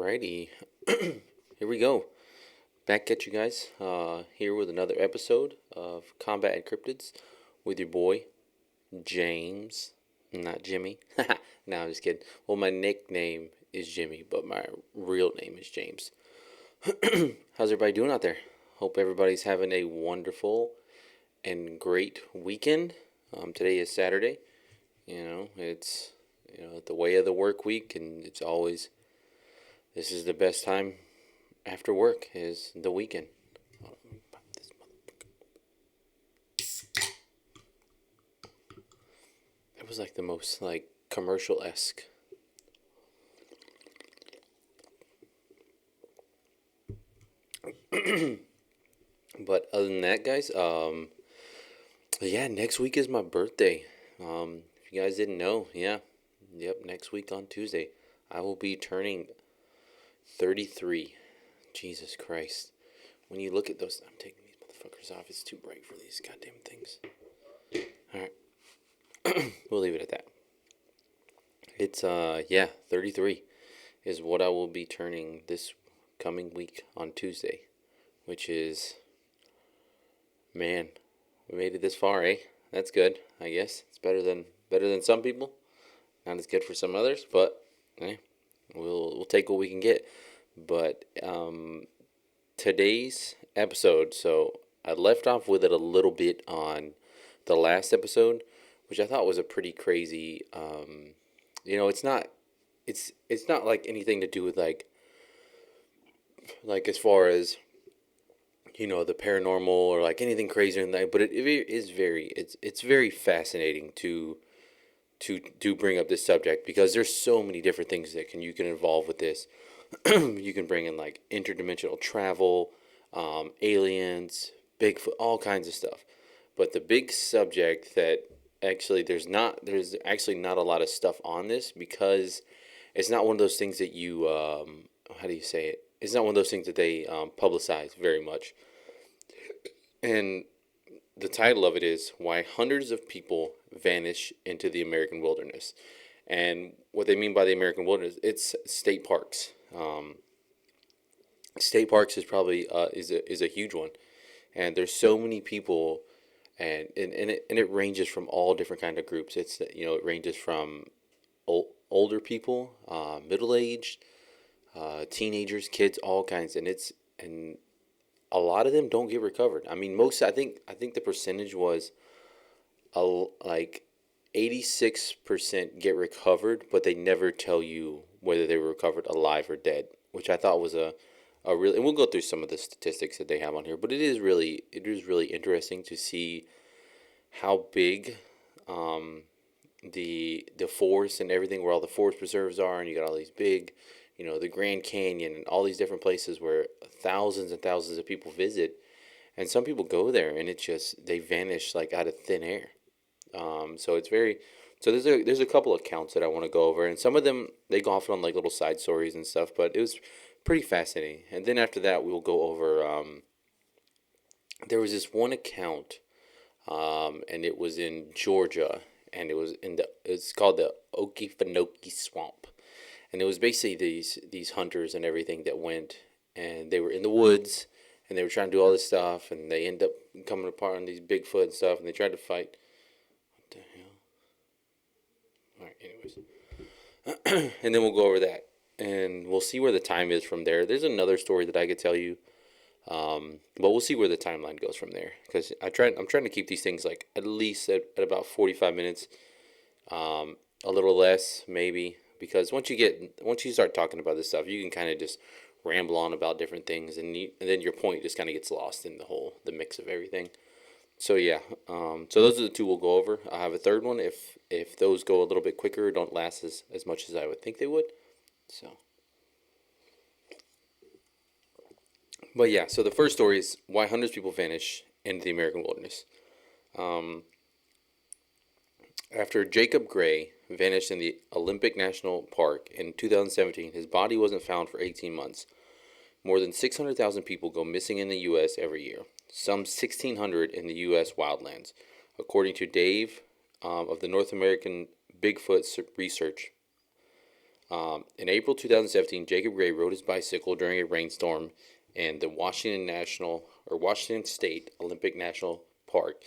Alrighty, here we go. Back at you guys. Here with another episode of Combat and Cryptids with your boy James, not Jimmy. No, I'm just kidding. Well, my nickname is Jimmy, but my real name is James. How's everybody doing out there? Hope everybody's having a wonderful and great weekend. Today is Saturday. It's the way of the work week, and this is the best time after work is the weekend. It was like the most commercial-esque. But other than that, guys, next week is my birthday. If you guys didn't know, next week on Tuesday, I will be turning 33. Jesus Christ. When you look at those, I'm taking these motherfuckers off. It's too bright for these goddamn things. Alright. We'll leave it at that. It's, 33 is what I will be turning this coming week on Tuesday. Which is, man, we made it this far, eh? That's good, I guess. It's better than some people. Not as good for some others, but we'll take what we can get. But today's episode, so I left off with it a little bit on the last episode, which I thought was a pretty crazy. It's not like anything to do with like as far as the paranormal or like anything crazy than that, but it is it's very fascinating to bring up this subject because there's so many different things that you can involve with this. You can bring in like interdimensional travel, aliens, Bigfoot, all kinds of stuff. But the big subject that actually there's actually not a lot of stuff on this because it's not one of those things that you how do you say it? It's not one of those things that they publicize very much. And the title of it is Why Hundreds of People Vanish into the American Wilderness. And what they mean by the American wilderness, it's state parks. State parks is probably is a huge one. And there's so many people, and it ranges from all different kind of groups. It ranges from older people, middle-aged, teenagers, kids, all kinds, and a lot of them don't get recovered. I mean, I think the percentage was like 86% get recovered, but they never tell you whether they were recovered alive or dead, which I thought was a really, and we'll go through some of the statistics that they have on here, but it is really interesting to see how big the forest and everything, where all the forest preserves are, and you got all these big, the Grand Canyon and all these different places where thousands and thousands of people visit, and some people go there and they vanish like out of thin air. So there's a couple of accounts that I want to go over, and some of them they go off on like little side stories and stuff, but it was pretty fascinating. And then after that we'll go over there was this one account, and it was in Georgia, and it's called the Okefenokee Swamp. And it was basically these hunters and everything that went, and they were in the woods, and they were trying to do all this stuff, and they end up coming apart on these Bigfoot and stuff, and they tried to fight. What the hell? Alright, anyways. And then we'll go over that, and we'll see where the time is from there. There's another story that I could tell you, but we'll see where the timeline goes from there, because I'm trying to keep these things like at least at about 45 minutes, a little less maybe. Because once you start talking about this stuff, you can kind of just ramble on about different things, and then your point just kind of gets lost in the mix of everything. So yeah, so those are the two we'll go over. I have a third one if those go a little bit quicker, don't last as much as I would think they would. So, but yeah, so the first story is why hundreds of people vanish into the American wilderness. After Jacob Gray vanished in the Olympic National Park in 2017, his body wasn't found for 18 months. More than 600,000 people go missing in the U.S. every year, some 1,600 in the U.S. wildlands, according to Dave of the North American Bigfoot Research. In April 2017, Jacob Gray rode his bicycle during a rainstorm in the Washington State Olympic National Park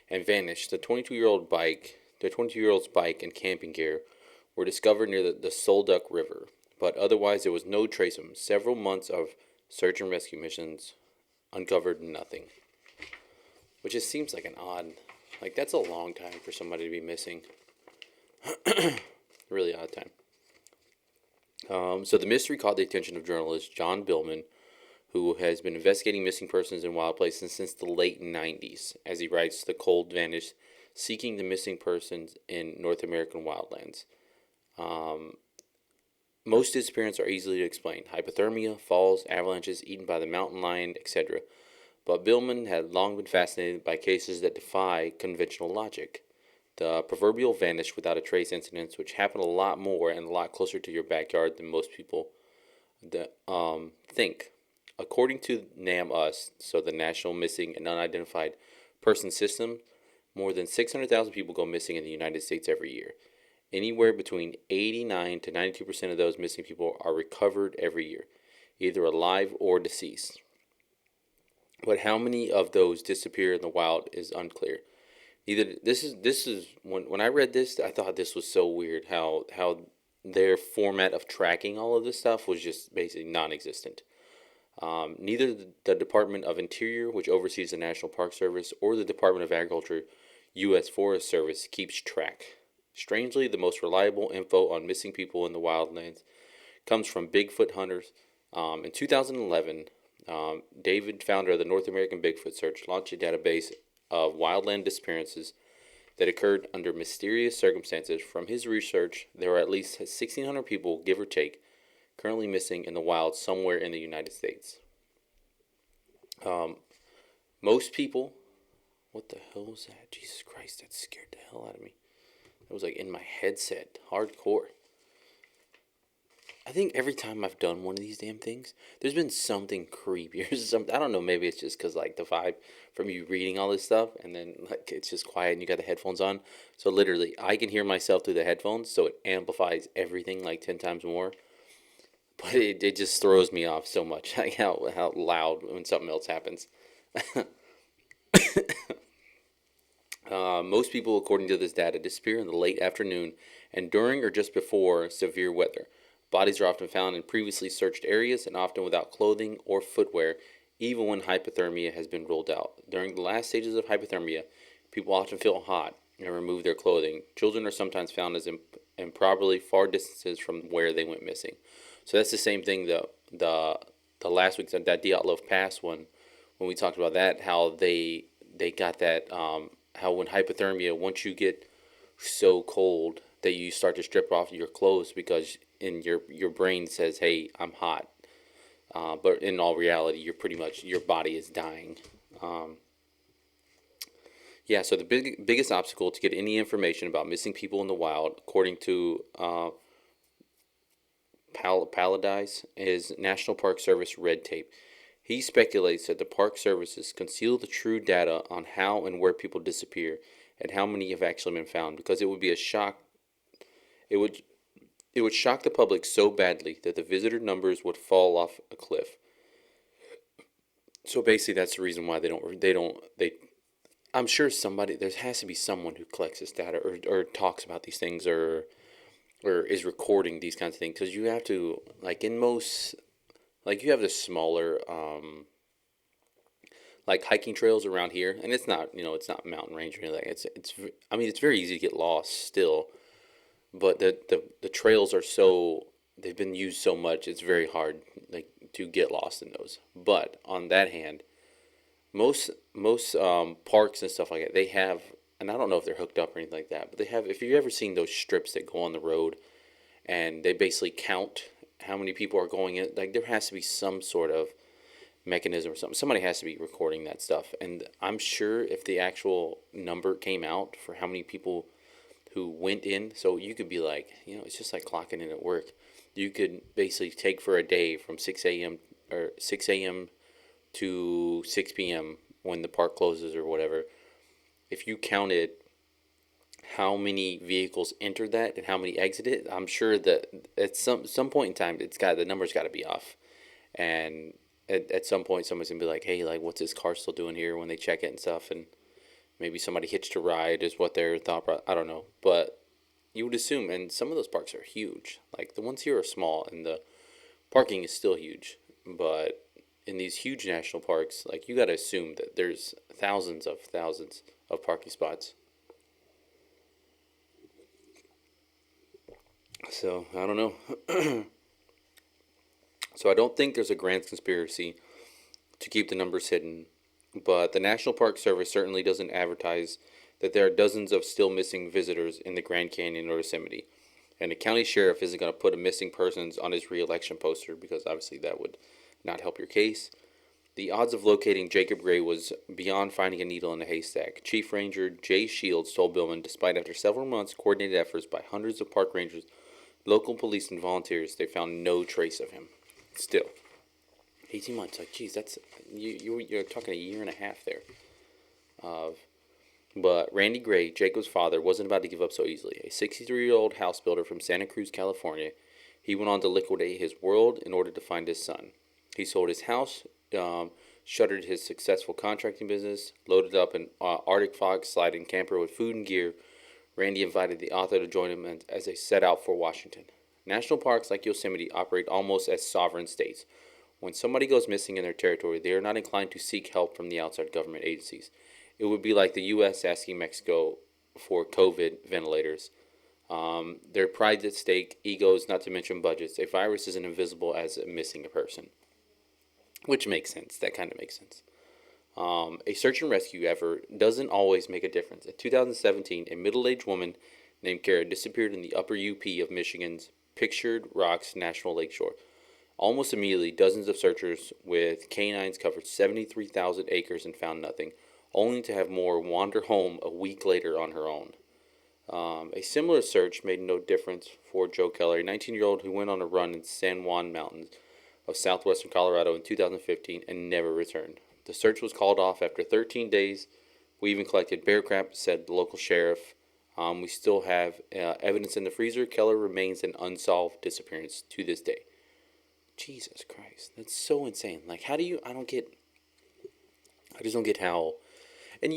and vanished. The 22-year-old's bike and camping gear were discovered near the Solduck River, but otherwise there was no trace of him. Several months of search and rescue missions uncovered nothing, which just seems like that's a long time for somebody to be missing. Really odd time. So the mystery caught the attention of journalist John Billman, who has been investigating missing persons in wild places since the late 90s, as he writes The Cold Vanish, Seeking the Missing Persons in North American Wildlands. Most disappearances are easily to explain: hypothermia, falls, avalanches, eaten by the mountain lion, etc. But Billman had long been fascinated by cases that defy conventional logic. The proverbial vanish without a trace incidents, which happen a lot more and a lot closer to your backyard than most people think. According to NamUs, so the National Missing and Unidentified Person System, more than 600,000 people go missing in the United States every year. Anywhere between 89 to 92% of those missing people are recovered every year, either alive or deceased. But how many of those disappear in the wild is unclear. This is when I read this, I thought this was so weird how their format of tracking all of this stuff was just basically non-existent. Neither the Department of Interior, which oversees the National Park Service, or the Department of Agriculture, U.S. Forest Service, keeps track. Strangely, the most reliable info on missing people in the wildlands comes from Bigfoot hunters. In 2011, David, founder of the North American Bigfoot Search, launched a database of wildland disappearances that occurred under mysterious circumstances. From his research, there are at least 1,600 people, give or take, currently missing in the wild somewhere in the United States. Most people... What the hell was that? Jesus Christ, that scared the hell out of me. That was like in my headset. Hardcore. I think every time I've done one of these damn things, there's been something creepy or something. I don't know, maybe it's just because, like, the vibe from you reading all this stuff, and then, like, it's just quiet and you got the headphones on. So, literally, I can hear myself through the headphones, so it amplifies everything, like, 10 times more. But it just throws me off so much, like, how loud when something else happens. Most people, according to this data, disappear in the late afternoon and during or just before severe weather. Bodies are often found in previously searched areas and often without clothing or footwear, even when hypothermia has been ruled out. During the last stages of hypothermia, people often feel hot and remove their clothing. Children are sometimes found as improbably far distances from where they went missing. So that's the same thing the last week, that Dyatlov Pass one, when we talked about that, how they got that, how when hypothermia, once you get so cold that you start to strip off your clothes because in your brain says, hey, I'm hot. But in all reality, you're pretty much, your body is dying. Yeah, so the biggest obstacle to get any information about missing people in the wild, according to Paladise, is National Park Service red tape. He speculates that the Park Services conceal the true data on how and where people disappear and how many have actually been found, because it would be a shock. It would shock the public so badly that the visitor numbers would fall off a cliff. So basically, that's the reason why they. I'm sure there has to be someone who collects this data or talks about these things or is recording these kinds of things, because you have to, like, in most, like, you have the smaller like hiking trails around here, and it's not mountain range or anything. It's very easy to get lost still, but the trails are so, they've been used so much, it's very hard, like, to get lost in those. But on that hand, most parks and stuff like that, they have, and I don't know if they're hooked up or anything like that, but they have, if you've ever seen those strips that go on the road and they basically count how many people are going in, like, there has to be some sort of mechanism or something. Somebody has to be recording that stuff. And I'm sure if the actual number came out for how many people who went in, so you could be like, it's just like clocking in at work. You could basically take for a day from 6 a.m. to 6 p.m. when the park closes or whatever. If you counted how many vehicles entered that and how many exited, I'm sure that at some point in time, the number's got to be off. And at some point, somebody's gonna be like, "Hey, like, what's this car still doing here?" When they check it and stuff, and maybe somebody hitched a ride is what their thought. I don't know, but you would assume, and some of those parks are huge. Like the ones here are small, and the parking is still huge. But in these huge national parks, like you got to assume that there's thousands of parking spots. So I don't know. So I don't think there's a grand conspiracy to keep the numbers hidden, but the National Park Service certainly doesn't advertise that there are dozens of still missing visitors in the Grand Canyon or Yosemite. And the county sheriff isn't going to put a missing persons on his reelection poster because obviously that would not help your case. The odds of locating Jacob Gray was beyond finding a needle in a haystack. Chief Ranger Jay Shields told Billman, despite after several months coordinated efforts by hundreds of park rangers, local police, and volunteers, they found no trace of him. Still, 18 months. Like, geez, that's you're talking a year and a half there. Of But Randy Gray, Jacob's father, wasn't about to give up so easily. A 63-year-old house builder from Santa Cruz, California, he went on to liquidate his world in order to find his son. He sold his house, shuttered his successful contracting business, loaded up an Arctic fog sliding camper with food and gear. Randy invited the author to join him as they set out for Washington. National parks like Yosemite operate almost as sovereign states. When somebody goes missing in their territory, they are not inclined to seek help from the outside government agencies. It would be like the U.S. asking Mexico for COVID ventilators. Their pride at stake, egos, not to mention budgets. A virus isn't invisible as missing a person, which makes sense. That kind of makes sense. A search and rescue effort doesn't always make a difference. In 2017, a middle-aged woman named Kara disappeared in the upper UP of Michigan's Pictured Rocks National Lakeshore. Almost immediately, dozens of searchers with canines covered 73,000 acres and found nothing, only to have more wander home a week later on her own. A similar search made no difference for Joe Keller, a 19-year-old who went on a run in San Juan Mountains of southwestern Colorado in 2015 and never returned. The search was called off after 13 days. We even collected bear crap, said the local sheriff. We still have evidence in the freezer. Keller remains an unsolved disappearance to this day. Jesus Christ, that's so insane. Like, how do you? I just don't get how. And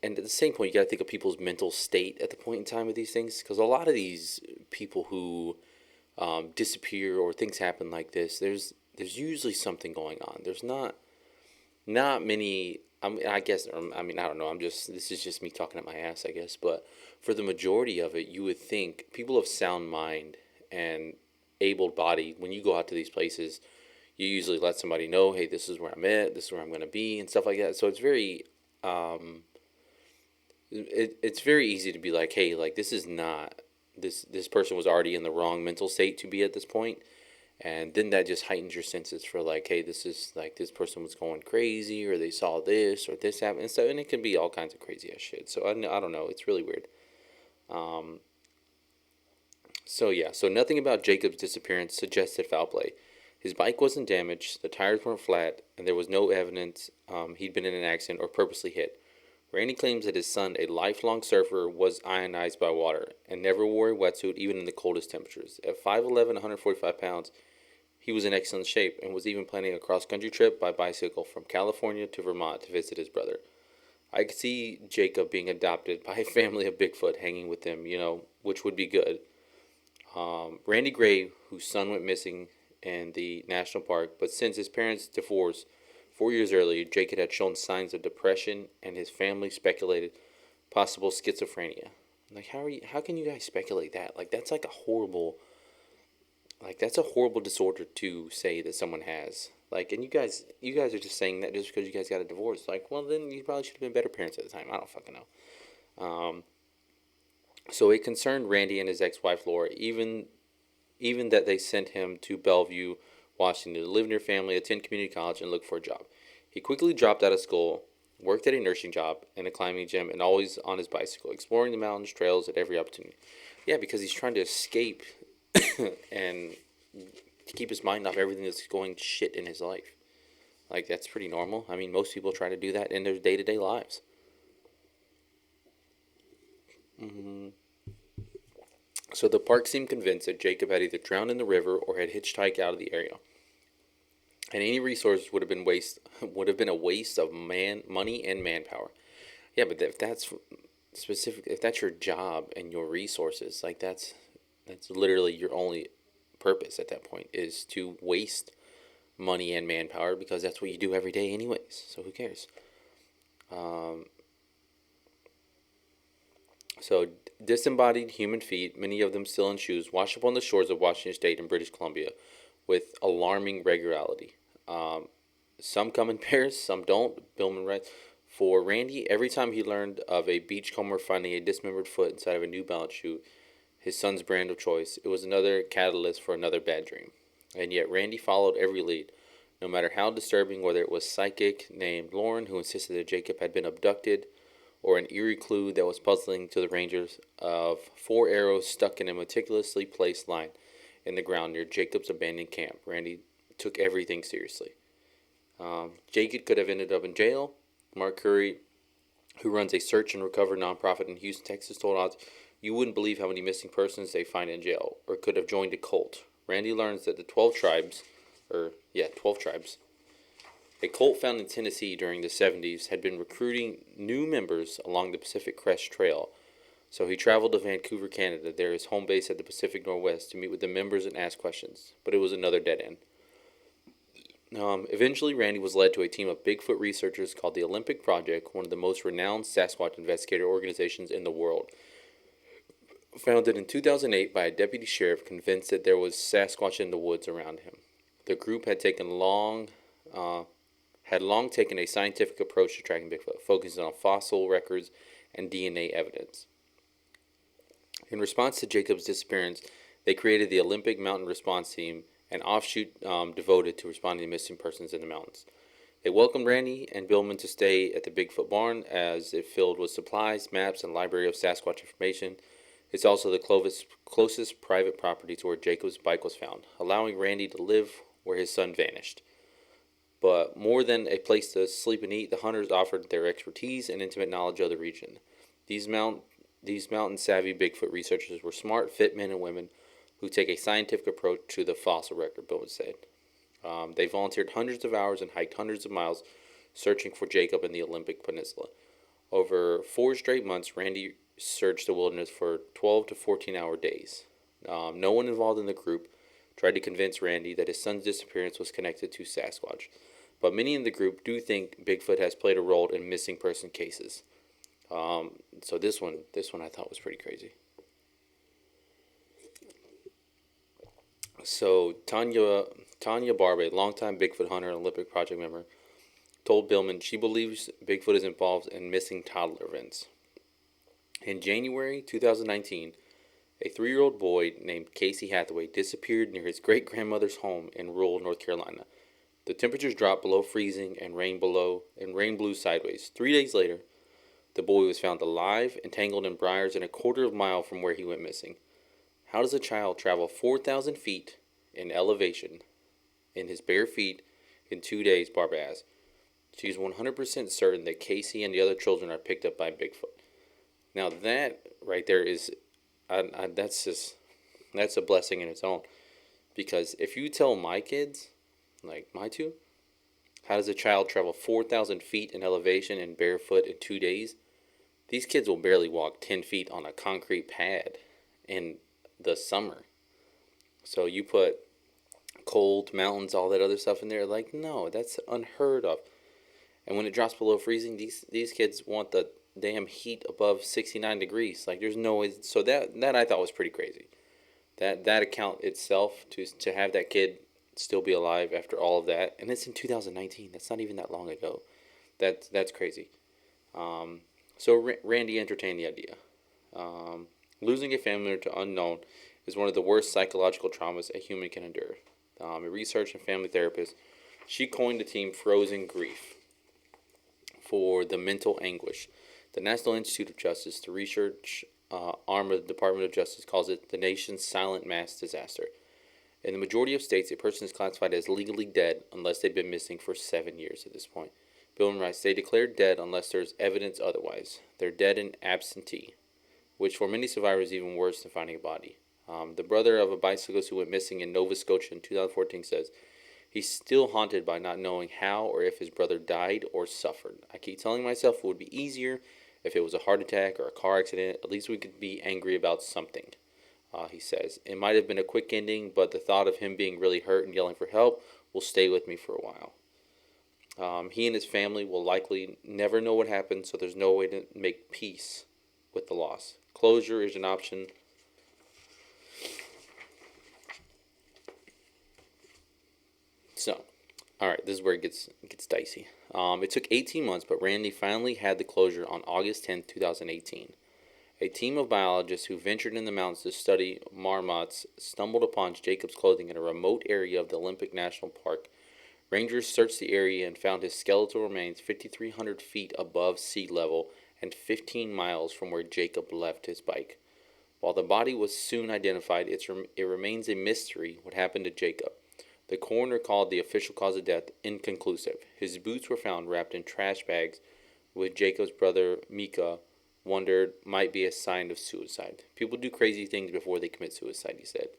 at the same point, you got to think of people's mental state at the point in time of these things, because a lot of these people who disappear or things happen like this, there's usually something going on. There's not many. I guess. I mean, I don't know. This is just me talking at my ass, I guess. But for the majority of it, you would think people of sound mind and able body, when you go out to these places, you usually let somebody know, hey, this is where I'm at, this is where I'm going to be, and stuff like that. So it's very, it's very easy to be like, hey, like this is not this person was already in the wrong mental state to be at this point. And then that just heightens your senses for like, hey, this is like this person was going crazy, or they saw this, or this happened, and so, and it can be all kinds of crazy ass shit. So I don't know, it's really weird. So yeah, so nothing about Jacob's disappearance suggested foul play. His bike wasn't damaged, the tires weren't flat, and there was no evidence he'd been in an accident or purposely hit. Randy claims that his son, a lifelong surfer, was ionized by water and never wore a wetsuit even in the coldest temperatures. At 5'11", 145 pounds, he was in excellent shape and was even planning a cross-country trip by bicycle from California to Vermont to visit his brother. I could see Jacob being adopted by a family of Bigfoot hanging with him, which would be good. Randy Gray, whose son went missing in the national park, but since his parents' divorce 4 years earlier, Jacob had shown signs of depression, and his family speculated possible schizophrenia. Like, how can you guys speculate that? Like, that's like that's a horrible disorder to say that someone has. Like, and you guys are just saying that just because you guys got a divorce. Like, well, then you probably should have been better parents at the time. I don't fucking know. So it concerned Randy and his ex-wife Laura, even that they sent him to Bellevue, Washington, to live near family, attend community college, and look for a job. He quickly dropped out of school, worked at a nursing job and a climbing gym, and always on his bicycle, exploring the mountains, trails at every opportunity. Yeah, because he's trying to escape and to keep his mind off everything that's going shit in his life. Like, that's pretty normal. I mean, most people try to do that in their day-to-day lives. Mm-hmm. So the park seemed convinced that Jacob had either drowned in the river or had hitchhiked out of the area, and any resource would have been a waste of money, and manpower. Yeah, but if that's specific, if that's your job and your resources, like that's literally your only purpose at that point is to waste money and manpower because that's what you do every day anyways. So who cares? Um, so disembodied human feet, many of them still in shoes, wash up on the shores of Washington State and British Columbia with alarming regularity. Um, some come in pairs, some don't. Billman writes, for Randy, every time he learned of a beachcomber finding a dismembered foot inside of a New Balance shoe, his son's brand of choice, it was another catalyst for another bad dream. And yet Randy followed every lead, no matter how disturbing, whether it was psychic named Lauren who insisted that Jacob had been abducted, or an eerie clue that was puzzling to the rangers of 4 arrows stuck in a meticulously placed line in the ground near Jacob's abandoned camp. Randy took everything seriously. Jacob could have ended up in jail. Mark Curry, who runs a search and recovery nonprofit in Houston, Texas, told Oz, "You wouldn't believe how many missing persons they find in jail, or could have joined a cult." Randy learns that the 12 tribes, 12 tribes, a cult found in Tennessee during the 70s, had been recruiting new members along the Pacific Crest Trail. So he traveled to Vancouver, Canada, there his home base at the Pacific Northwest, to meet with the members and ask questions. But it was another dead end. Eventually, Randy was led to a team of Bigfoot researchers called the Olympic Project, one of the most renowned Sasquatch investigator organizations in the world. Founded in 2008 by a deputy sheriff convinced that there was Sasquatch in the woods around him. The group had long taken a scientific approach to tracking Bigfoot, focusing on fossil records and DNA evidence. In response to Jacob's disappearance, they created the Olympic Mountain Response Team, an offshoot devoted to responding to missing persons in the mountains. They welcomed Randy and Billman to stay at the Bigfoot barn as it filled with supplies, maps, and library of Sasquatch information. It's also the closest private property to where Jacob's bike was found, allowing Randy to live where his son vanished. But more than a place to sleep and eat, the hunters offered their expertise and intimate knowledge of the region. These mountain-savvy Bigfoot researchers were smart, fit men and women who take a scientific approach to the fossil record, Billman said. They volunteered hundreds of hours and hiked hundreds of miles searching for Jacob in the Olympic Peninsula. Over 4 straight months, Randy searched the wilderness for 12 to 14-hour days. No one involved in the group tried to convince Randy that his son's disappearance was connected to Sasquatch, but many in the group do think Bigfoot has played a role in missing person cases. So this one I thought was pretty crazy. So Tanya Barbe, longtime Bigfoot hunter and Olympic Project member, told Billman she believes Bigfoot is involved in missing toddler events. In January 2019, a 3-year-old boy named Casey Hathaway disappeared near his great-grandmother's home in rural North Carolina. The temperatures dropped below freezing and rain blew sideways. 3 days later, the boy was found alive, entangled in briars and a quarter of a mile from where he went missing. How does a child travel 4,000 feet in elevation in his bare feet in 2 days, Barbara asked. She's 100% certain that Casey and the other children are picked up by Bigfoot. Now that right there is, that's a blessing in its own. Because if you tell my kids, like my two, how does a child travel 4,000 feet in elevation and barefoot in 2 days? These kids will barely walk 10 feet on a concrete pad in the summer. So you put cold mountains, all that other stuff in there, like, no, that's unheard of. And when it drops below freezing, these kids want the damn heat above 69 degrees. Like, there's no way. So that I thought was pretty crazy. That account itself, to have that kid still be alive after all of that, and it's in 2019. That's not even that long ago. That's crazy. So Randy entertained the idea. Losing a family member to unknown is one of the worst psychological traumas a human can endure. A research and family therapist, she coined the team Frozen Grief for the mental anguish. The National Institute of Justice, the research arm of the Department of Justice, calls it the nation's silent mass disaster. In the majority of states, a person is classified as legally dead unless they've been missing for 7 years at this point. Bill and Rice, they declare dead unless there's evidence otherwise. They're dead and absentee. which for many survivors is even worse than finding a body. The brother of a bicyclist who went missing in Nova Scotia in 2014 says he's still haunted by not knowing how or if his brother died or suffered. I keep telling myself it would be easier if it was a heart attack or a car accident. At least we could be angry about something, he says. It might have been a quick ending, but the thought of him being really hurt and yelling for help will stay with me for a while. He and his family will likely never know what happened, so there's no way to make peace with the loss. Closure is an option. So, all right, this is where it gets dicey. It took 18 months, but Randy finally had the closure on August 10th, 2018. A team of biologists who ventured in the mountains to study marmots stumbled upon Jacob's clothing in a remote area of the Olympic National Park. Rangers searched the area and found his skeletal remains 5,300 feet above sea level and 15 miles from where Jacob left his bike. While the body was soon identified, it remains a mystery what happened to Jacob. The coroner called the official cause of death inconclusive. His boots were found wrapped in trash bags, which Jacob's brother Micah wondered might be a sign of suicide. People do crazy things before they commit suicide, he said.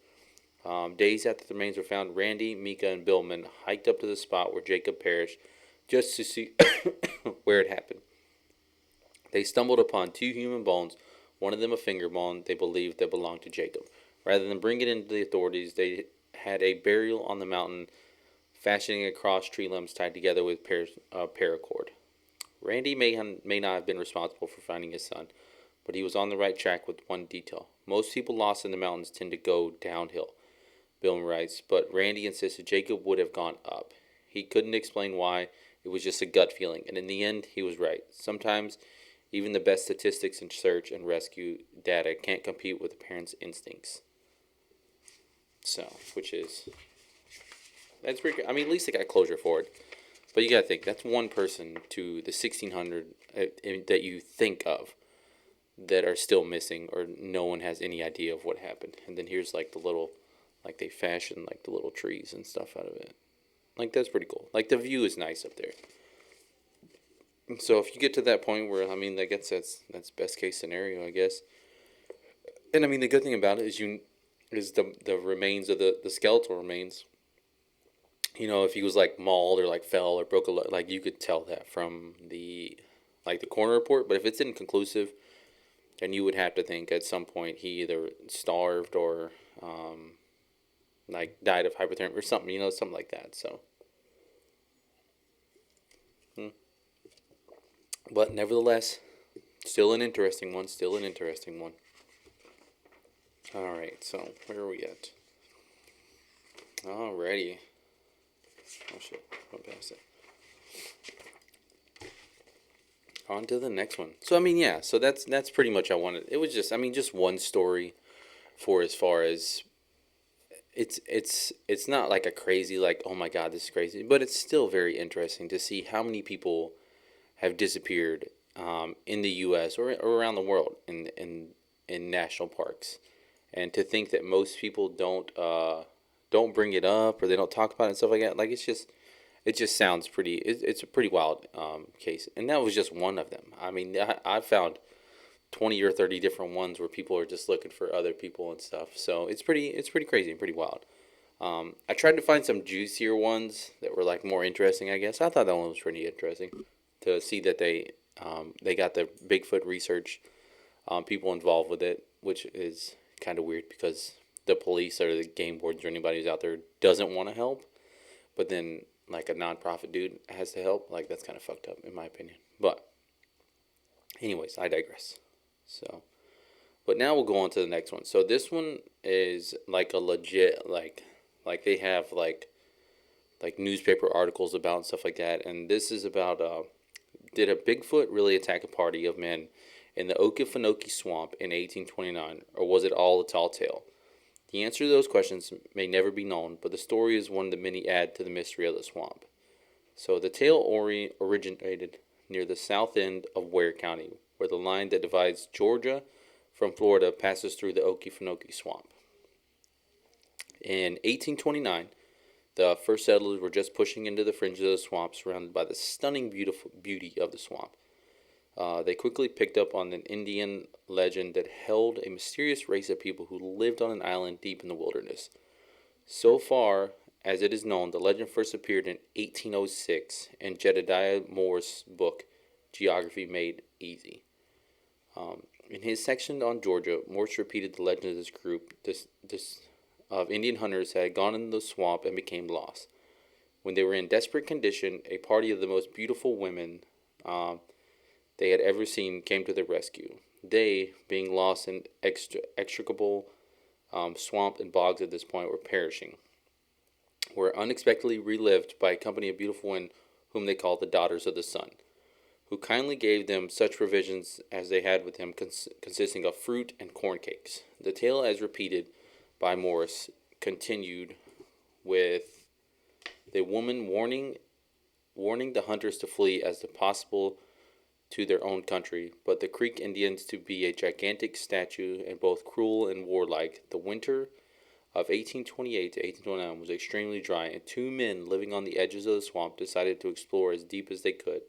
Days after the remains were found, Randy, Micah, and Billman hiked up to the spot where Jacob perished just to see where it happened. They stumbled upon two human bones, one of them a finger bone they believed that belonged to Jacob. Rather than bring it into the authorities, they had a burial on the mountain, fashioning a cross tree limbs tied together with paracord. Randy may not have been responsible for finding his son, but he was on the right track with one detail. Most people lost in the mountains tend to go downhill, Bill writes, but Randy insisted Jacob would have gone up. He couldn't explain why. It was just a gut feeling, and in the end, he was right. Sometimes, even the best statistics in search and rescue data can't compete with a parent's instincts. So, that's pretty good. I mean, at least they got closure for it. But you gotta think, that's one person to the 1,600 that you think of that are still missing, or no one has any idea of what happened. And then here's like the little, like they fashion like the little trees and stuff out of it. Like that's pretty cool. Like the view is nice up there. So if you get to that point where, I mean, I guess that's best case scenario, I guess. And I mean, the good thing about it is the remains of the skeletal remains. You know, if he was like mauled or like fell or broke a leg, like you could tell that from the coroner report. But if it's inconclusive, then you would have to think at some point he either starved or like died of hypothermia or something. You know, something like that. So, but nevertheless, still an interesting one. Still an interesting one. All right. So where are we at? Alrighty. Oh shit, went past it. On to the next one. So I mean, yeah, so that's pretty much I wanted. It was just, I mean, just one story for as far as it's not like a crazy, like, oh my god, this is crazy, but it's still very interesting to see how many people have disappeared in the U.S. or around the world in national parks, and to think that most people don't bring it up or they don't talk about it and stuff like that. Like it just sounds pretty. It's a pretty wild case, and that was just one of them. I mean, I found 20 or 30 different ones where people are just looking for other people and stuff. So it's pretty crazy and pretty wild. I tried to find some juicier ones that were like more interesting, I guess. I thought that one was pretty interesting to see that they got the Bigfoot research people involved with it, which is kind of weird because the police or the game boards or anybody who's out there doesn't want to help, but then like a nonprofit dude has to help. Like that's kind of fucked up in my opinion. But anyways, I digress. So, but now we'll go on to the next one. So this one is like a legit like they have like newspaper articles about and stuff like that. And this is about did a Bigfoot really attack a party of men in the Okefenokee Swamp in 1829, or was it all a tall tale? The answer to those questions may never be known, but the story is one that many add to the mystery of the swamp. So the tale originated near the south end of Ware County, where the line that divides Georgia from Florida passes through the Okefenokee Swamp. In 1829, the first settlers were just pushing into the fringes of the swamp, surrounded by the stunning beauty of the swamp. They quickly picked up on an Indian legend that held a mysterious race of people who lived on an island deep in the wilderness. So far as it is known, the legend first appeared in 1806 in Jedediah Moore's book, Geography Made Easy. In his section on Georgia, Morse repeated the legend of this group of Indian hunters had gone into the swamp and became lost. When they were in desperate condition, a party of the most beautiful women they had ever seen came to their rescue. They, being lost in extricable swamp and bogs at this point, were perishing, were unexpectedly relived by a company of beautiful women whom they called the Daughters of the Sun, who kindly gave them such provisions as they had with them, consisting of fruit and corn cakes. The tale, as repeated by Morris, continued with the woman warning the hunters to flee as possible to their own country, but the Creek Indians to be a gigantic statue and both cruel and warlike. The winter of 1828 to 1829 was extremely dry, and two men living on the edges of the swamp decided to explore as deep as they could.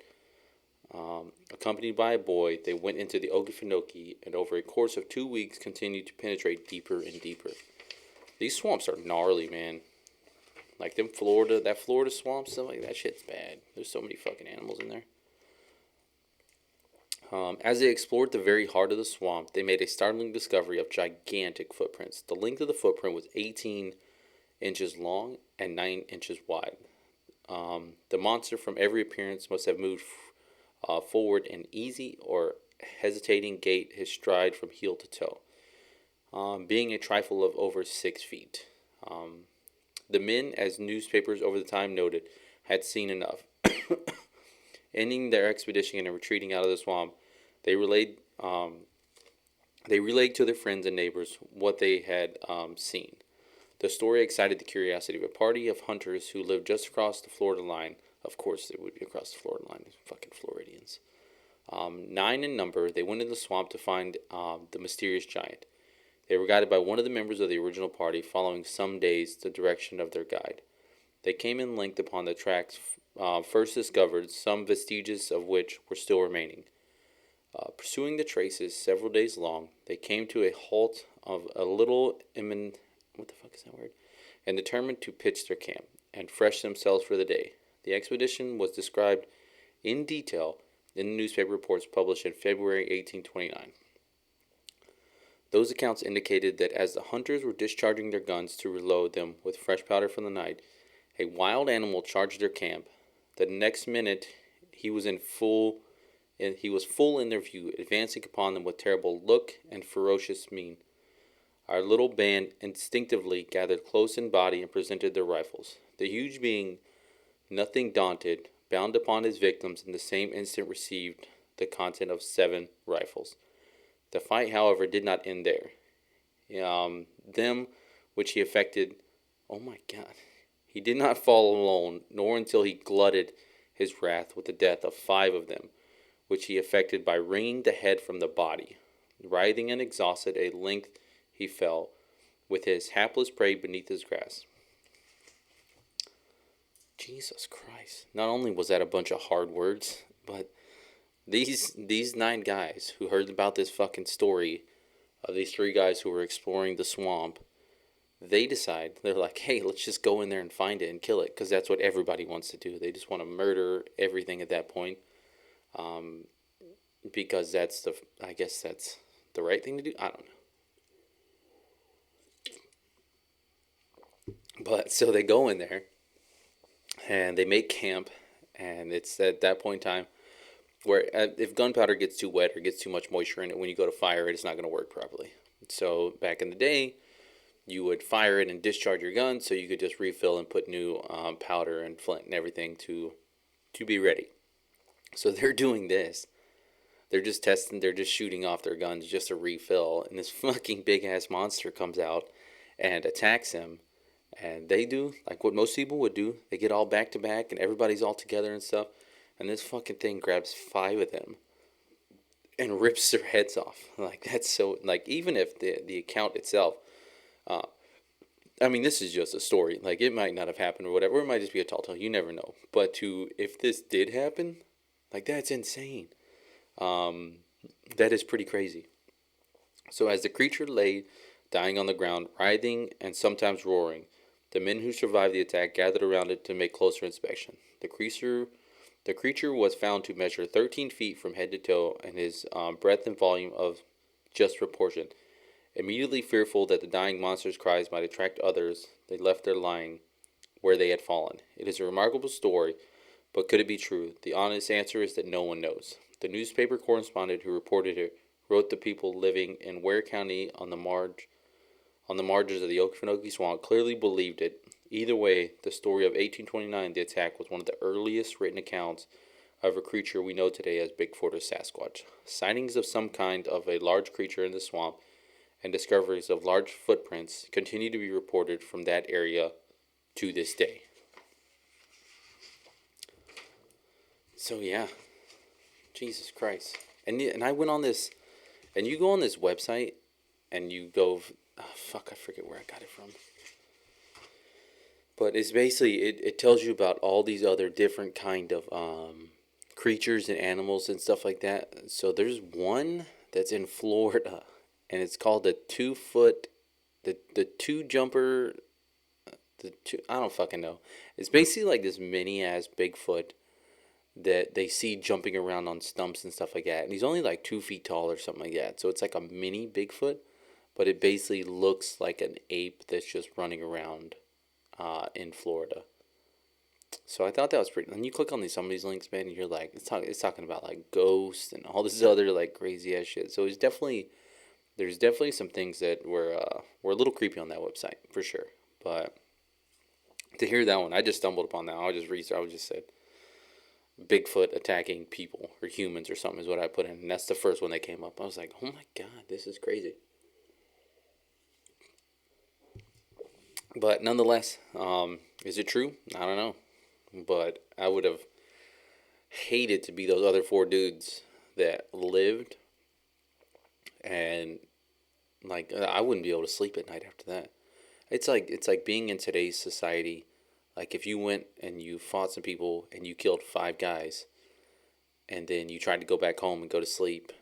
Accompanied by a boy, they went into the Okefenokee, and over a course of 2 weeks continued to penetrate deeper and deeper. These swamps are gnarly, man. Like that Florida swamp stuff, like that shit's bad. There's so many fucking animals in there. As they explored the very heart of the swamp, they made a startling discovery of gigantic footprints. The length of the footprint was 18 inches long and 9 inches wide. The monster, from every appearance, must have moved forward in easy or hesitating gait, his stride from heel to toe, being a trifle of over 6 feet. The men, as newspapers over the time noted, had seen enough. Ending their expedition and retreating out of the swamp, they relayed to their friends and neighbors what they had seen. The story excited the curiosity of a party of hunters who lived just across the Florida line. Of course, it would be across the Florida line. Fucking Floridians. 9 in number, they went into the swamp to find the mysterious giant. They were guided by one of the members of the original party, following some days the direction of their guide. They came in length upon the tracks first discovered, some vestiges of which were still remaining. Pursuing the traces several days long, they came to a halt of a little what the fuck is that word? And determined to pitch their camp and fresh themselves for the day. The expedition was described in detail in the newspaper reports published in February 1829. Those accounts indicated that as the hunters were discharging their guns to reload them with fresh powder from the night, a wild animal charged their camp. The next minute, he was full in their view, advancing upon them with terrible look and ferocious mien. Our little band instinctively gathered close in body and presented their rifles. The huge being, nothing daunted, bound upon his victims in the same instant received the content of 7 rifles. The fight, however, did not end there. Them which he effected, oh my God, he did not fall alone, nor until he glutted his wrath with the death of 5 of them, which he effected by wringing the head from the body. Writhing and exhausted, at length he fell, with his hapless prey beneath his grasp. Jesus Christ. Not only was that a bunch of hard words, but these 9 guys who heard about this fucking story of these 3 guys who were exploring the swamp, they're like, hey, let's just go in there and find it and kill it, because that's what everybody wants to do. They just want to murder everything at that point, because I guess that's the right thing to do. I don't know. But so they go in there and they make camp, and it's at that point in time where if gunpowder gets too wet or gets too much moisture in it, when you go to fire it, it's not going to work properly. So back in the day, you would fire it and discharge your gun so you could just refill and put new powder and flint and everything to be ready. So they're doing this. They're just shooting off their guns just to refill, and this fucking big ass monster comes out and attacks him. And they do like what most people would do. They get all back to back and everybody's all together and stuff. And this fucking thing grabs 5 of them and rips their heads off. Like, that's so, like, even if the account itself, this is just a story. Like, it might not have happened or whatever. Or it might just be a tall tale. You never know. But if this did happen, like, that's insane. That is pretty crazy. So as the creature lay dying on the ground, writhing and sometimes roaring, the men who survived the attack gathered around it to make closer inspection. The creature was found to measure 13 feet from head to toe, and his breadth and volume of just proportion. Immediately fearful that the dying monster's cries might attract others, they left their lying where they had fallen. It is a remarkable story, but could it be true? The honest answer is that no one knows. The newspaper correspondent who reported it wrote the people living in Ware County on the margins of the Okefenokee Swamp clearly believed it. Either way, the story of 1829, the attack, was one of the earliest written accounts of a creature we know today as Bigfoot or Sasquatch. Sightings of some kind of a large creature in the swamp and discoveries of large footprints continue to be reported from that area to this day. So yeah, Jesus Christ. And I went on this, and you go on this website, and you go, I forget where I got it from. But it's basically, it tells you about all these other different kind of creatures and animals and stuff like that. So there's one that's in Florida, and it's called the 2-foot, the two jumper, I don't fucking know. It's basically like this mini ass Bigfoot that they see jumping around on stumps and stuff like that. And he's only like 2 feet tall or something like that. So it's like a mini Bigfoot, but it basically looks like an ape that's just running around in Florida. So I thought that was pretty. And you click on some of these links, man, and you're like, it's talking about like ghosts and all this other like crazy ass shit. So there's definitely some things that were a little creepy on that website for sure. But to hear that one, I just stumbled upon that. I just said Bigfoot attacking people or humans or something is what I put in, and that's the first one that came up. I was like, oh my god, this is crazy. But nonetheless, is it true? I don't know. But I would have hated to be those other 4 dudes that lived, and like I wouldn't be able to sleep at night after that. It's like being in today's society. Like if you went and you fought some people and you killed 5 guys, and then you tried to go back home and go to sleep,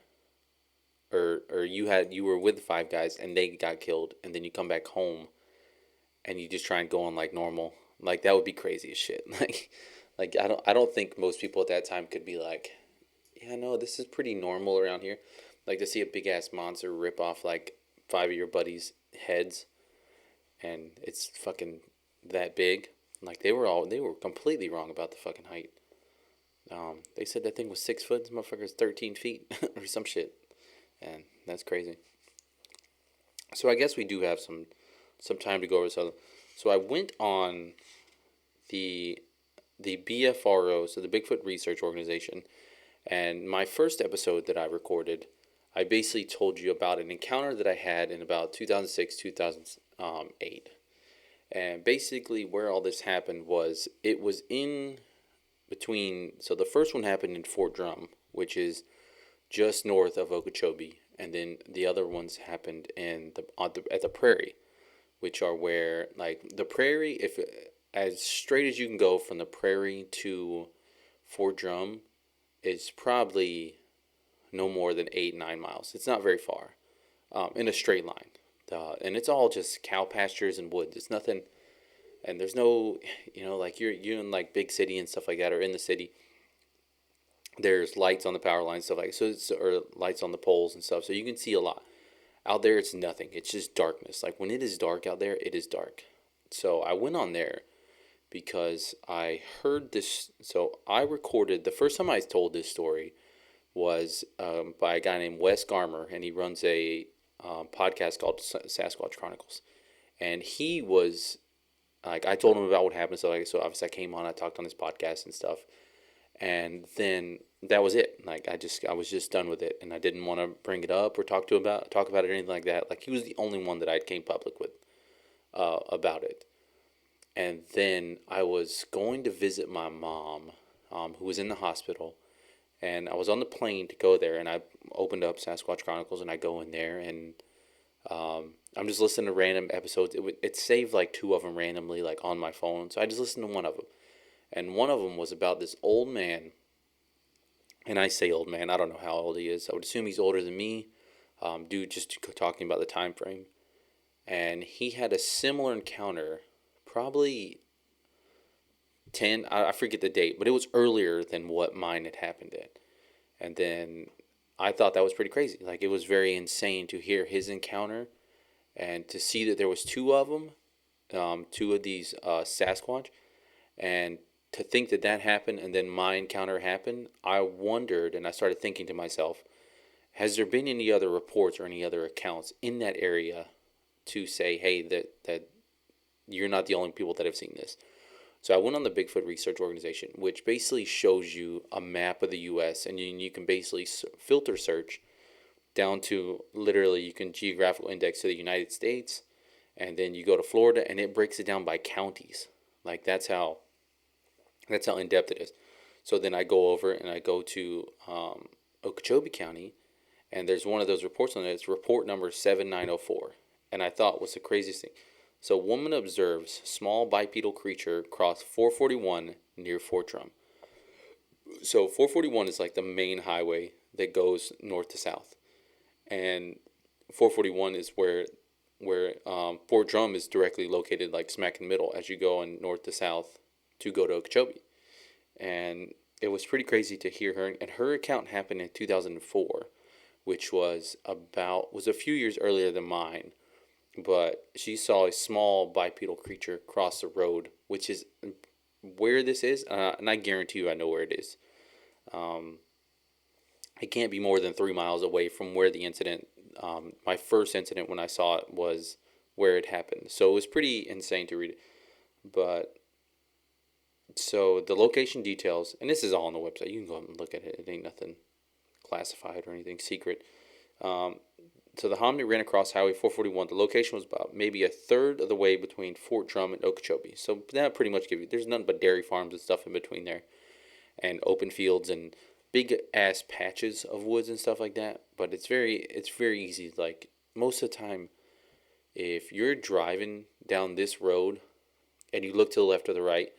or you were with 5 guys and they got killed, and then you come back home and you just try and go on like normal. Like that would be crazy as shit. Like I don't think most people at that time could be like, yeah, no, this is pretty normal around here. Like to see a big ass monster rip off like 5 of your buddies' heads, and it's fucking that big. Like they were completely wrong about the fucking height. They said that thing was 6 foot. This motherfucker's 13 feet or some shit, and that's crazy. So I guess we do have some time to go over. So I went on the BFRO, so the Bigfoot Research Organization, and my first episode that I recorded, I basically told you about an encounter that I had in about 2006, 2008. And basically where all this happened was, it was in between, so the first one happened in Fort Drum, which is just north of Okeechobee, and then the other ones happened at the Prairie, which are where, like, the Prairie, if as straight as you can go from the Prairie to Fort Drum, is probably no more than 8-9 miles. It's not very far, in a straight line. And it's all just cow pastures and woods. It's nothing, and there's no, like you're in like big city and stuff like that, or in the city. There's lights on the power lines, stuff like so, or lights on the poles and stuff, so you can see a lot. Out there, it's nothing. It's just darkness. Like when it is dark out there, it is dark. So I went on there because I heard this. So I recorded the first time I told this story was by a guy named Wes Garmer, and he runs a podcast called Sasquatch Chronicles. And he was like, I told him about what happened. So obviously I came on, I talked on this podcast and stuff, and then that was it. Like I was just done with it, and I didn't want to bring it up or talk about it or anything like that. Like he was the only one that I came public with about it. And then I was going to visit my mom, who was in the hospital, and I was on the plane to go there, and I opened up Sasquatch Chronicles, and I go in there, and I'm just listening to random episodes. It saved like 2 of them randomly, like on my phone, so I just listened to one of them. And one of them was about this old man And I say old man, I don't know how old he is. I would assume he's older than me, due just to talking about the time frame. And he had a similar encounter, probably 10, I forget the date, but it was earlier than what mine had happened at. And then I thought that was pretty crazy. Like, it was very insane to hear his encounter and to see that there was two of them, two of these Sasquatch, and to think that that happened and then my encounter happened. I wondered, and I started thinking to myself, has there been any other reports or any other accounts in that area to say, hey, that you're not the only people that have seen this? So I went on the Bigfoot Research Organization, which basically shows you a map of the U.S. and you can basically filter search down to, literally, you can geographical index to the United States, and then you go to Florida and it breaks it down by counties. Like, that's how in depth it is. So then I go over and I go to Okeechobee County, and there's one of those reports on it. It's report number 7904, and I thought was the craziest thing. So, woman observes small bipedal creature cross 441 near Fort Drum. So 441 is like the main highway that goes north to south, and 441 is where Fort Drum is directly located, like smack in the middle as you go in north to south to go to Okeechobee. And it was pretty crazy to hear her. And her account happened in 2004, which was a few years earlier than mine. But she saw a small bipedal creature cross the road, which is where this is, and I guarantee you I know where it is. Um, it can't be more than 3 miles away from where the incident, my first incident when I saw it, was where it happened. So it was pretty insane to read it. But so the location details, and this is all on the website. You can go and look at it. It ain't nothing classified or anything secret. Um, so the hominid ran across Highway 441. The location was about maybe a third of the way between Fort Drum and Okeechobee. So that pretty much gives you, there's nothing but dairy farms and stuff in between there, and open fields and big ass patches of woods and stuff like that. But it's very easy. Like, most of the time, if you're driving down this road and you look to the left or the right,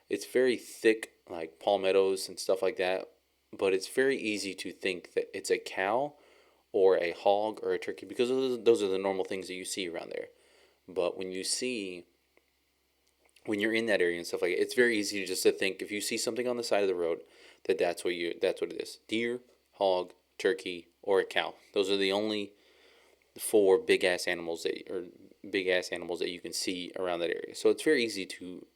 it's very thick, like palmettos and stuff like that. But it's very easy to think that it's a cow or a hog or a turkey, because those are the normal things that you see around there. But when you're in that area and stuff like that, it's very easy to just to think, if you see something on the side of the road, that's what it is: deer, hog, turkey, or a cow. Those are the only four big ass animals that you can see around that area. So it's very easy to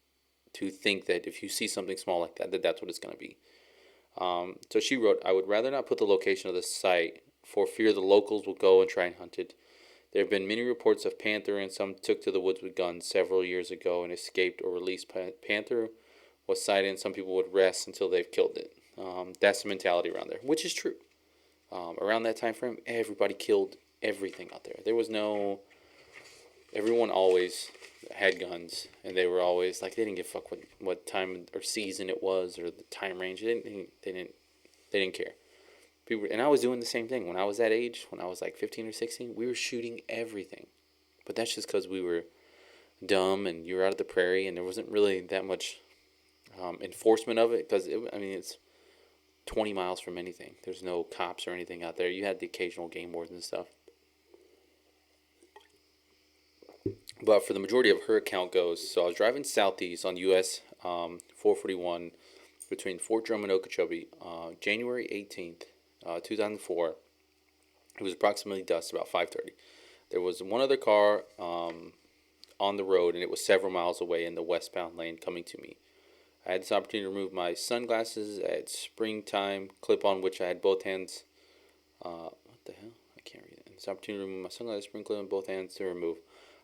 think that if you see something small like that, that's what it's going to be. So she wrote, I would rather not put the location of the site for fear the locals will go and try and hunt it. There have been many reports of panther, and some took to the woods with guns several years ago and escaped or released. Panther was sighted, and some people would rest until they've killed it. That's the mentality around there, which is true. Around that time frame, everybody killed everything out there. There was no. Everyone always had guns, and they were always like, they didn't give a fuck what time or season it was or the time range. They didn't care. People, and I was doing the same thing when I was that age. When I was like 15 or 16, we were shooting everything. But that's just because we were dumb, and you were out of the prairie, and there wasn't really that much enforcement of it, because it's 20 miles from anything. There's no cops or anything out there. You had the occasional game wardens and stuff. But for the majority of her account goes, so I was driving southeast on US 441 between Fort Drum and Okeechobee, January 18th, 2004. It was approximately dusk, about 5:30. There was one other car on the road, and it was several miles away in the westbound lane coming to me. I had this opportunity to remove my sunglasses at springtime clip on which I had both hands. What the hell? I can't read it. This opportunity to remove my sunglasses spring clip on both hands to remove.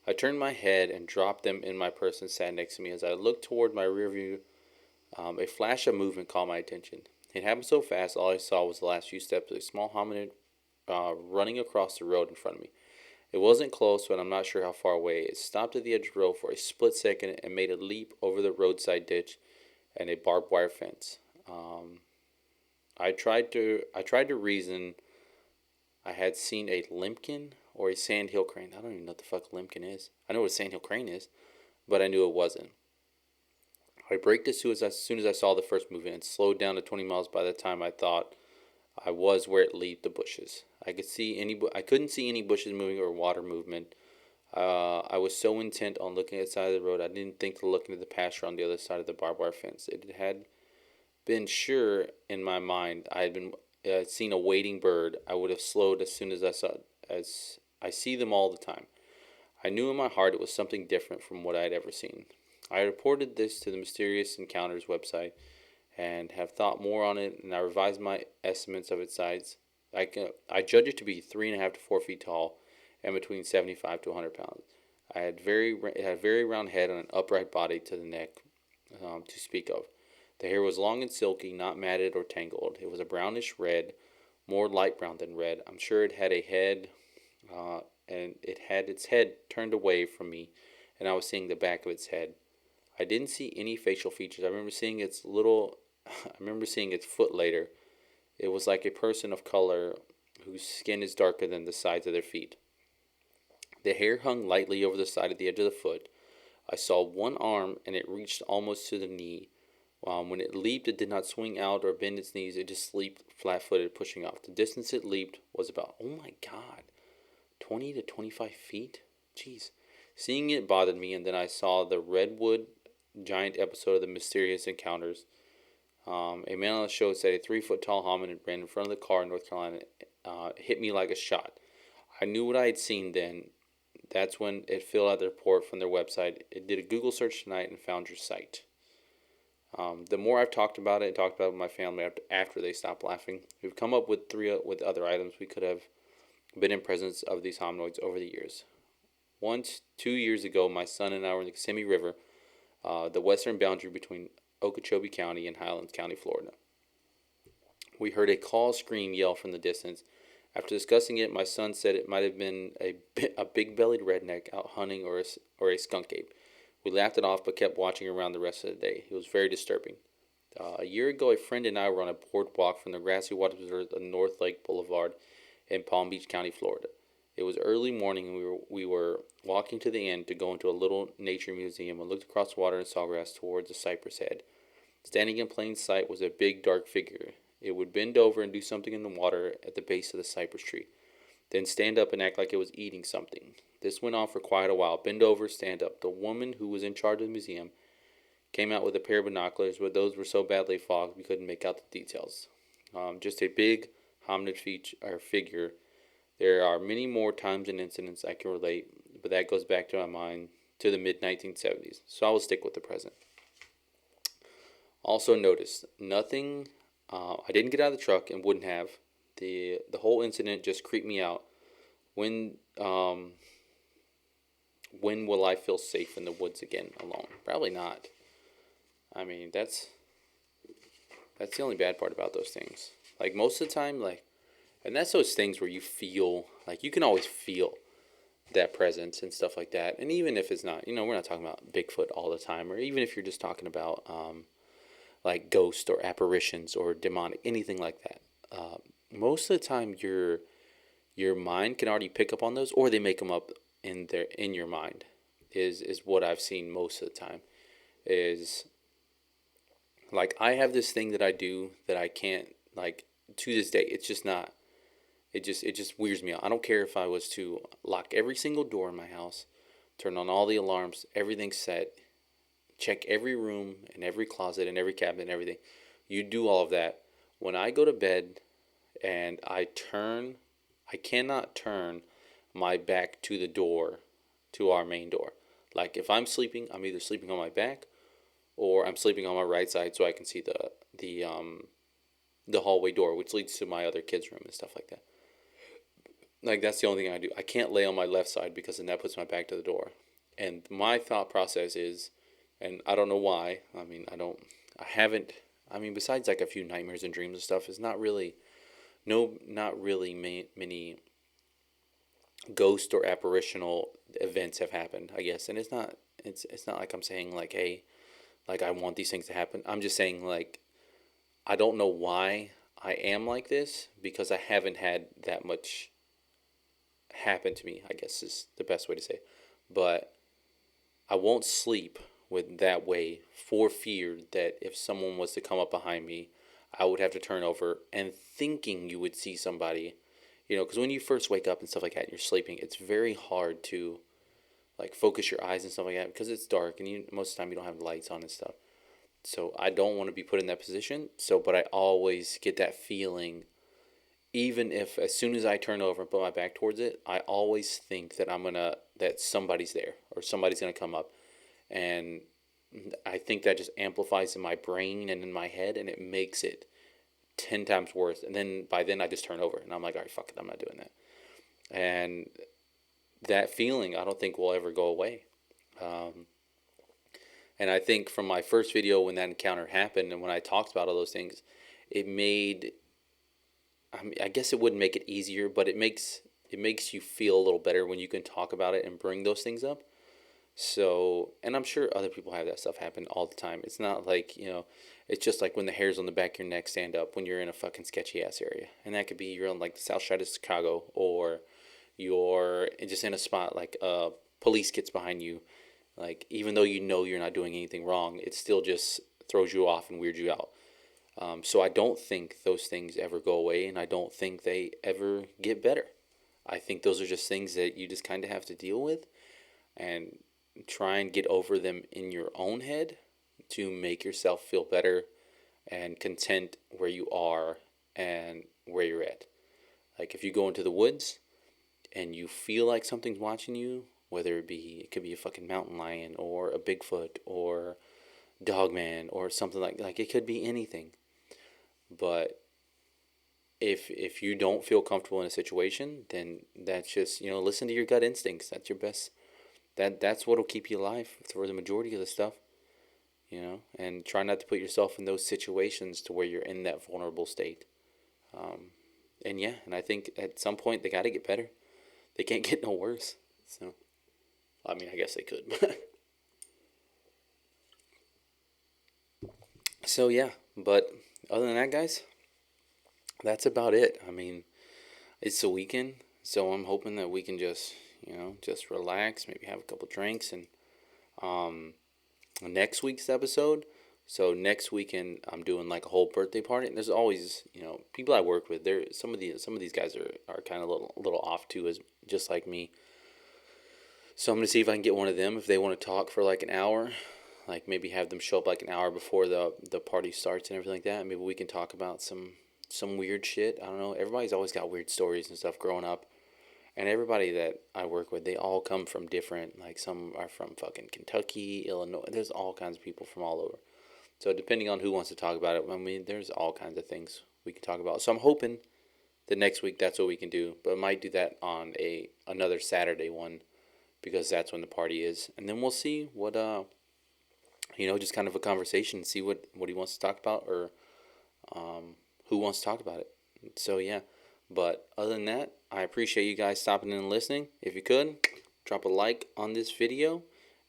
I turned my head and dropped them in my purse and sat next to me. As I looked toward my rear view, a flash of movement caught my attention. It happened so fast, all I saw was the last few steps of a small hominid running across the road in front of me. It wasn't close, but I'm not sure how far away. It stopped at the edge of the road for a split second and made a leap over the roadside ditch and a barbed wire fence. I tried to reason I had seen a limpkin or a sandhill crane. I don't even know what the fuck a limpkin is. I know what a sandhill crane is, but I knew it wasn't. I braked as soon as I saw the first movement and slowed down to 20 miles by the time I thought I was where it leaped the bushes. I couldn't see any bushes moving or water movement. I was so intent on looking at the side of the road, I didn't think to look into the pasture on the other side of the barbed wire fence. It had been sure in my mind I had been seen a waiting bird, I would have slowed as soon as I saw as I see them all the time. I knew in my heart it was something different from what I had ever seen. I reported this to the Mysterious Encounters website and have thought more on it, and I revised my estimates of its size. I judge it to be 3.5 to 4 feet tall and between 75 to 100 pounds. It had a very round head and an upright body to the neck to speak of. The hair was long and silky, not matted or tangled. It was a brownish red, more light brown than red. I'm sure it had a head, and it had its head turned away from me, and I was seeing the back of its head. I didn't see any facial features. I remember seeing its foot later. It was like a person of color whose skin is darker than the sides of their feet. The hair hung lightly over the side of the edge of the foot. I saw one arm, and it reached almost to the knee. When it leaped, it did not swing out or bend its knees. It just leaped flat-footed, pushing off. The distance it leaped was about, oh my God, 20 to 25 feet? Jeez. Seeing it bothered me, and then I saw the Redwood Giant episode of the Mysterious Encounters. A man on the show said a 3 foot tall hominid ran in front of the car in North Carolina. Hit me like a shot. I knew what I had seen then. That's when it filled out the report from their website. It did a Google search tonight and found your site. The more I've talked about it and talked about it with my family after they stopped laughing, we've come up with with other items we could have been in presence of these hominoids over the years. Once, 2 years ago, my son and I were in the Kissimmee River, the western boundary between Okeechobee County and Highlands County, Florida. We heard a call, scream, yell from the distance. After discussing it, my son said it might have been a big-bellied redneck out hunting or a skunk ape. We laughed it off but kept watching around the rest of the day. It was very disturbing. A year ago, a friend and I were on a boardwalk from the grassy waters of North Lake Boulevard in Palm Beach County, Florida. It was early morning, and we were walking to the end to go into a little nature museum and looked across the water and saw grass towards the cypress head. Standing in plain sight was a big, dark figure. It would bend over and do something in the water at the base of the cypress tree, then stand up and act like it was eating something. This went on for quite a while. Bend over, stand up. The woman who was in charge of the museum came out with a pair of binoculars, but those were so badly fogged we couldn't make out the details. Just a big hominid figure. There are many more times and incidents I can relate, but that goes back to my mind to the mid-1970s, so I will stick with the present. Also notice, nothing, I didn't get out of the truck and wouldn't have. The whole incident just creeped me out. When will I feel safe in the woods again alone? Probably not. I mean, that's the only bad part about those things. Like, most of the time, and that's those things where you feel, you can always feel that presence and stuff like that. And even if it's not, we're not talking about Bigfoot all the time, or even if you're just talking about, ghosts or apparitions or demonic, anything like that. Most of the time, your mind can already pick up on those, or they make them up in your mind. Is what I've seen most of the time. Is I have this thing that I do that I can't, to this day. It's just not. It just weirds me out. I don't care if I was to lock every single door in my house, turn on all the alarms, everything's set, check every room and every closet and every cabinet and everything. You do all of that. When I go to bed and I cannot turn my back to the door, to our main door. If I'm sleeping, I'm either sleeping on my back or I'm sleeping on my right side so I can see the hallway door, which leads to my other kids' room and stuff like that. That's the only thing I do. I can't lay on my left side because then that puts my back to the door. And my thought process is, and I don't know why, besides a few nightmares and dreams and stuff, it's not really many ghost or apparitional events have happened, I guess. And it's not like I'm saying hey, I want these things to happen. I'm just saying I don't know why I am like this, because I haven't had that much happen to me, I guess is the best way to say it. But I won't sleep with that way for fear that if someone was to come up behind me, I would have to turn over and thinking you would see somebody, because when you first wake up and stuff like that, and you're sleeping, it's very hard to like focus your eyes and stuff like that because it's dark and most of the time you don't have lights on and stuff. So I don't want to be put in that position. So, but I always get that feeling, even if as soon as I turn over and put my back towards it, I always think that that somebody's there or somebody's gonna come up, and I think that just amplifies in my brain and in my head, and it makes it 10 times worse. And then by then I just turn over and I'm like, all right, fuck it, I'm not doing that. And that feeling, I don't think will ever go away. Um, and I think from my first video when that encounter happened and when I talked about all those things, it made. I mean, I guess it wouldn't make it easier, but it makes you feel a little better when you can talk about it and bring those things up. So, and I'm sure other people have that stuff happen all the time. It's not like, it's just like when the hairs on the back of your neck stand up when you're in a fucking sketchy ass area. And that could be you're on like the south side of Chicago, or you're just in a spot like police gets behind you. Like, even though you're not doing anything wrong, it still just throws you off and weirds you out. So I don't think those things ever go away, and I don't think they ever get better. I think those are just things that you just kind of have to deal with and try and get over them in your own head to make yourself feel better and content where you are and where you're at. Like if you go into the woods and you feel like something's watching you, whether it could be a fucking mountain lion or a Bigfoot or dogman or something like it could be anything. But if you don't feel comfortable in a situation, then that's just, listen to your gut instincts. That's your best. That's what'll keep you alive for the majority of the stuff. And try not to put yourself in those situations to where you're in that vulnerable state. And I think at some point they got to get better. They can't get no worse. So, I mean, I guess they could. So yeah, but other than that, guys, that's about it. I mean, it's the weekend, so I'm hoping that we can just relax, maybe have a couple drinks, and um, next week's episode. So next weekend, I'm doing like a whole birthday party, and there's always people I work with. There, some of these guys are kind of a little off too, as just like me. So I'm gonna see if I can get one of them if they want to talk for like an hour. Like maybe have them show up like an hour before the party starts and everything like that. Maybe we can talk about some weird shit. I don't know. Everybody's always got weird stories and stuff growing up. And everybody that I work with, they all come from different, like some are from fucking Kentucky, Illinois. There's all kinds of people from all over. So depending on who wants to talk about it, I mean, there's all kinds of things we can talk about. So I'm hoping that next week that's what we can do. But I might do that on another Saturday one because that's when the party is. And then we'll see what just kind of a conversation, see what he wants to talk about, or who wants to talk about it. So yeah, but other than that, I appreciate you guys stopping in and listening. If you could, drop a like on this video,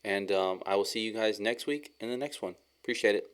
and I will see you guys next week in the next one. Appreciate it.